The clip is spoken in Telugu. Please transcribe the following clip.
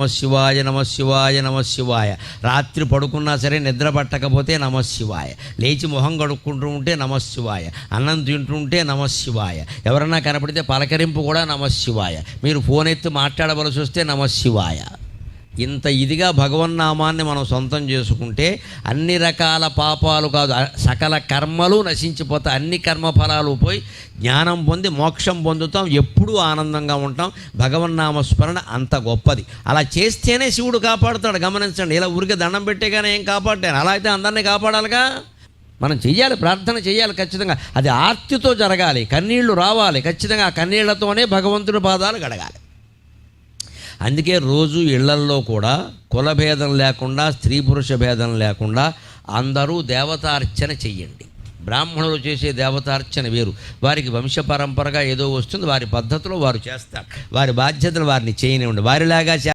నమశివాయ నమశివాయ నమశివాయ. రాత్రి పడుకున్నా సరే నిద్ర పట్టకపోతే నమశివాయ. లేచి మొహం కడుక్కుంటూ ఉంటే నమశివాయ. అన్నం తింటుంటే నమశివాయ. ఎవరన్నా కనపడితే పలకరింపు కూడా నమశివాయ. మీరు ఫోన్ ఎత్తి మాట్లాడవలసి వస్తే నమశివాయ. ఇంత ఇదిగా భగవన్నామాన్ని మనం సొంతం చేసుకుంటే అన్ని రకాల పాపాలు కాదు, సకల కర్మలు నశించిపోతాయి. అన్ని కర్మఫలాలు పోయి జ్ఞానం పొంది మోక్షం పొందుతాం. ఎప్పుడూ ఆనందంగా ఉంటాం. భగవన్నామస్మరణ అంత గొప్పది. అలా చేస్తేనే శివుడు కాపాడుతాడు. గమనించండి, ఇలా ఊరికే దండం పెట్టేగానే ఏం కాపాడాను. అలా అయితే అందరినీ కాపాడాలిగా. మనం చెయ్యాలి, ప్రార్థన చేయాలి ఖచ్చితంగా. అది ఆర్తితో జరగాలి, కన్నీళ్లు రావాలి ఖచ్చితంగా. ఆ కన్నీళ్లతోనే భగవంతుడి పాదాలు గడగాలి. అందుకే రోజు ఇళ్లల్లో కూడా కులభేదం లేకుండా, స్త్రీ పురుష భేదం లేకుండా అందరూ దేవతార్చన చెయ్యండి. బ్రాహ్మణులు చేసే దేవతార్చన వేరు. వారికి వంశపరంపరగా ఏదో వస్తుంది, వారి పద్ధతిలో వారు చేస్తారు. వారి బాధ్యతలు వారిని చేయనివ్వండి. వారిలాగా